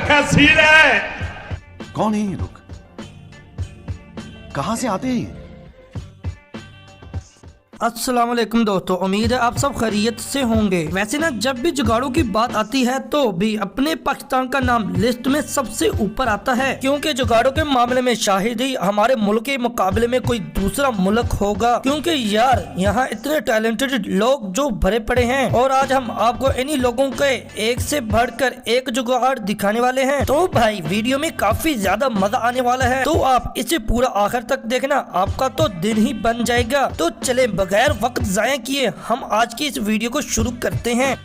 Scene है। कौन है ये लोग? कहां से आते हैं ये? अस्सलाम वालेकुम दोस्तों, उम्मीद है आप सब खैरियत से होंगे। वैसे ना जब भी जुगाड़ों की बात आती है तो भी अपने पाकिस्तान का नाम लिस्ट में सबसे ऊपर आता है, क्योंकि जुगाड़ों के मामले में शायद ही हमारे मुल्क के मुकाबले में कोई दूसरा मुल्क होगा। क्योंकि यार यहाँ इतने टैलेंटेड लोग जो भरे पड़े हैं, और आज हम आपको इन्हीं लोगों के एक से बढ़कर एक जुगाड़ दिखाने वाले हैं। तो भाई वीडियो में काफी ज्यादा मजा आने वाला है, तो आप इसे पूरा आखिर तक देखना, आपका तो दिन ही बन जाएगा। तो चले बगैर वक्त जाया किए हम आज की इस वीडियो को शुरू करते हैं।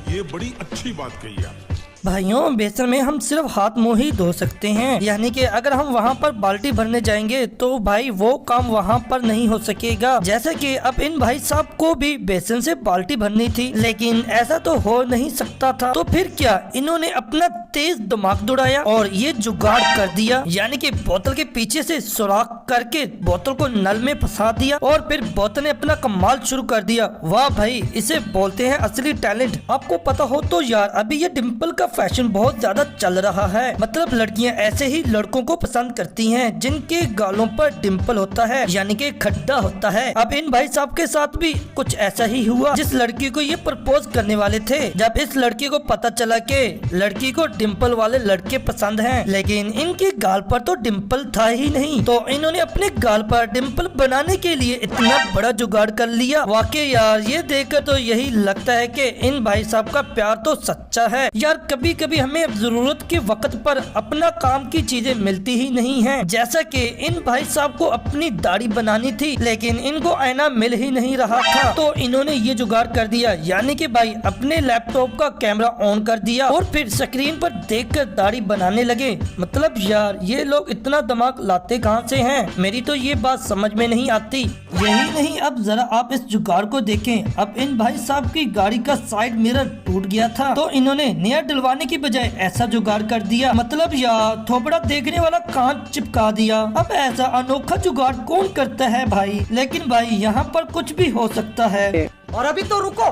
ये बड़ी अच्छी बात कही आप। भाइयों, बेसन में हम सिर्फ हाथ मुंह ही धो सकते हैं, यानी कि अगर हम वहाँ पर बाल्टी भरने जाएंगे तो भाई वो काम वहाँ पर नहीं हो सकेगा। जैसे कि अब इन भाई साहब को भी बेसन से बाल्टी भरनी थी, लेकिन ऐसा तो हो नहीं सकता था। तो फिर क्या, इन्होंने अपना तेज दिमाग दौड़ाया और ये जुगाड़ कर दिया, यानी कि बोतल के पीछे से सुराख करके बोतल को नल में फंसा दिया और फिर बोतल ने अपना कमाल शुरू कर दिया। वाह भाई, इसे बोलते हैं असली टैलेंट। आपको पता हो तो यार, अभी ये डिम्पल का फैशन बहुत ज्यादा चल रहा है। मतलब लड़कियां ऐसे ही लड़कों को पसंद करती हैं जिनके गालों पर डिम्पल होता है, यानी कि खड्डा होता है। अब इन भाई साहब के साथ भी कुछ ऐसा ही हुआ। जिस लड़की को ये प्रपोज करने वाले थे, जब इस लड़की को पता चला कि लड़की को डिम्पल वाले लड़के पसंद हैं, लेकिन इनके गाल पर तो डिम्पल था ही नहीं, तो इन्होंने अपने गाल पर डिम्पल बनाने के लिए इतना बड़ा जुगाड़ कर लिया। वाकई यार, ये देखकर तो यही लगता है कि इन भाई साहब का प्यार तो सच्चा है। यार कभी कभी हमें जरूरत के वक्त पर अपना काम की चीजें मिलती ही नहीं हैं। जैसा कि इन भाई साहब को अपनी दाढ़ी बनानी थी, लेकिन इनको आईना मिल ही नहीं रहा था, तो इन्होंने ये जुगाड़ कर दिया, यानी कि भाई अपने लैपटॉप का कैमरा ऑन कर दिया और फिर स्क्रीन पर देखकर दाढ़ी बनाने लगे। मतलब यार, ये लोग इतना दिमाग लाते कहाँ से हैं? मेरी तो ये बात समझ में नहीं आती। यही नहीं, अब जरा आप इस जुगाड़ को देखें। अब इन भाई साहब की गाड़ी का साइड मिरर टूट गया था, तो इन्होंने नया डलवाने की बजाय ऐसा जुगाड़ कर दिया। मतलब यार, थोबड़ा देखने वाला कांच चिपका दिया। अब ऐसा अनोखा जुगाड़ कौन करता है भाई? लेकिन भाई यहाँ पर कुछ भी हो सकता है। और अभी तो रुको,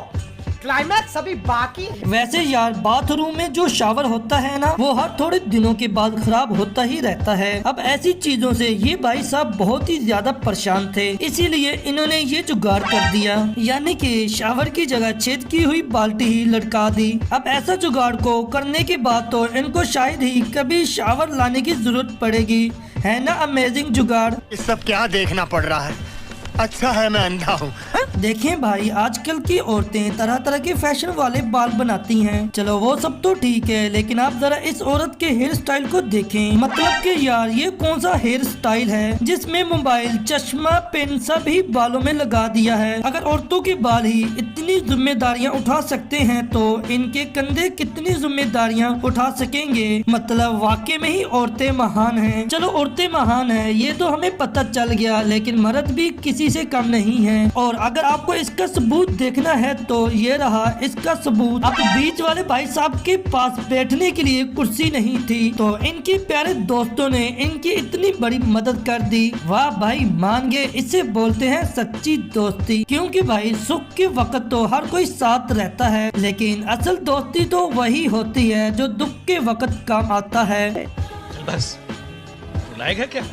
क्लाइमैक्स अभी बाकी है। वैसे यार, बाथरूम में जो शावर होता है ना, वो हर थोड़े दिनों के बाद खराब होता ही रहता है। अब ऐसी चीजों से ये भाई साहब बहुत ही ज्यादा परेशान थे, इसीलिए इन्होंने ये जुगाड़ कर दिया, यानी कि शावर की जगह छेद की हुई बाल्टी ही लटका दी। अब ऐसा जुगाड़ को करने के बाद तो इनको शायद ही कभी शावर लाने की जरूरत पड़ेगी, है ना? अमेजिंग जुगाड़। ये सब क्या देखना पड़ रहा है? अच्छा है मैं अंधा हूँ। देखें भाई, आजकल की औरतें तरह तरह के फैशन वाले बाल बनाती हैं। चलो वो सब तो ठीक है, लेकिन आप जरा इस औरत के हेयर स्टाइल को देखें। मतलब कि यार, ये कौन सा हेयर स्टाइल है जिसमें मोबाइल, चश्मा, पेन सब ही बालों में लगा दिया है। अगर औरतों के बाल ही इतनी जिम्मेदारियाँ उठा सकते हैं, तो इनके कंधे कितनी जिम्मेदारियाँ उठा सकेंगे? मतलब वाकई में ही औरतें महान हैं। चलो औरतें महान हैं, ये तो हमें पता चल गया, लेकिन मर्द भी किसी से कम नहीं है। और अगर आपको इसका सबूत देखना है तो ये रहा इसका सबूत। अब बीच वाले भाई साहब के पास बैठने के लिए कुर्सी नहीं थी, तो इनके प्यारे दोस्तों ने इनकी इतनी बड़ी मदद कर दी। वाह भाई, मान गए। इसे बोलते हैं सच्ची दोस्ती, क्योंकि भाई सुख के वक्त तो हर कोई साथ रहता है, लेकिन असल दोस्ती तो वही होती है जो दुख के वक्त काम आता है। बस बुलाएगा क्या?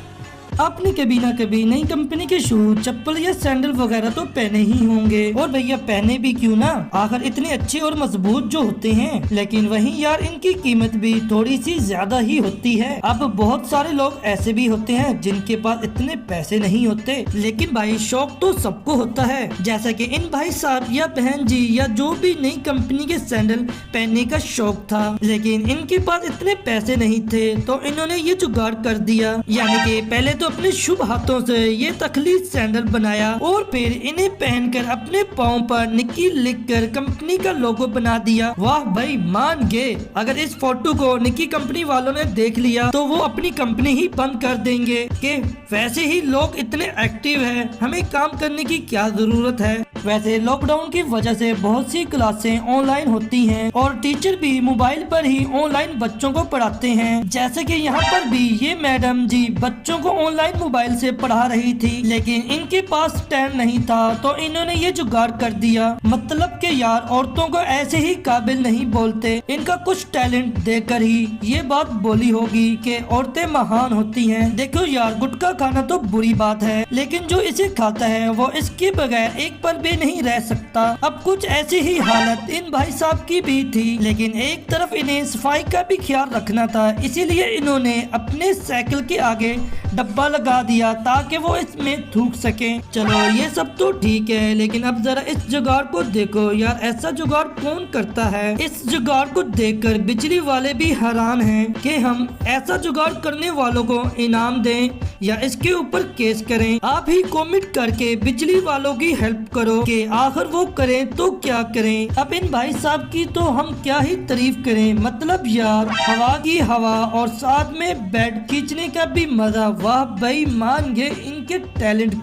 आपने कभी ना कभी नई कंपनी के शूज, चप्पल या सैंडल वगैरह तो पहने ही होंगे, और भैया पहने भी क्यों ना, आखिर इतने अच्छे और मजबूत जो होते हैं। लेकिन वहीं यार, इनकी कीमत भी थोड़ी सी ज्यादा ही होती है। अब बहुत सारे लोग ऐसे भी होते हैं जिनके पास इतने पैसे नहीं होते, लेकिन भाई शौक तो सबको होता है। जैसा कि इन भाई साहब या बहन जी या जो भी नई कंपनी के सैंडल पहनने का शौक था, लेकिन इनके पास इतने पैसे नहीं थे, तो इन्होंने ये जुगाड़ कर दिया, यानी कि पहले तो अपने शुभ हाथों से ये तखलीस सैंडल बनाया और फिर इन्हें पहनकर अपने पाँव पर निक्की लिखकर कंपनी का लोगो बना दिया। वाह भाई, मान गए। अगर इस फोटो को निक्की कंपनी वालों ने देख लिया तो वो अपनी कंपनी ही बंद कर देंगे कि वैसे ही लोग इतने एक्टिव हैं, हमें काम करने की क्या जरूरत है। वैसे लॉकडाउन की वजह से बहुत सी क्लासें ऑनलाइन होती हैं और टीचर भी मोबाइल पर ही ऑनलाइन बच्चों को पढ़ाते हैं। जैसे कि यहाँ पर भी ये मैडम जी बच्चों को ऑनलाइन मोबाइल से पढ़ा रही थी, लेकिन इनके पास स्टैंड नहीं था तो इन्होंने ये जुगाड़ कर दिया। मतलब के यार औरतों को ऐसे ही काबिल नहीं बोलते, इनका कुछ टैलेंट देकर ही ये बात बोली होगी कि औरतें महान होती हैं। देखो यार, गुटखा खाना तो बुरी बात है, लेकिन जो इसे खाता है वो इसके बगैर एक पल भी नहीं रह सकता। अब कुछ ऐसी ही हालत इन भाई साहब की भी थी, लेकिन एक तरफ इन्हें सफाई का भी ख्याल रखना था, इसीलिए इन्होंने अपने साइकिल के आगे डब्बा लगा दिया ताकि वो इसमें थूक सके। चलो ये सब तो ठीक है, लेकिन अब जरा इस जुगाड़ को देखो यार, ऐसा जुगाड़ कौन करता है। इस जुगाड़ को देखकर बिजली वाले भी हैरान हैं कि हम ऐसा जुगाड़ करने वालों को इनाम दें या इसके ऊपर केस करें। आप ही कमेंट करके बिजली वालों की हेल्प करो कि आखिर वो करें तो क्या करें। अब इन भाई साहब की तो हम क्या ही तारीफ करें। मतलब यार, हवा की हवा और साथ में बेड खींचने का भी मजा। वाह भाई, मान गए इनके टैलेंट को।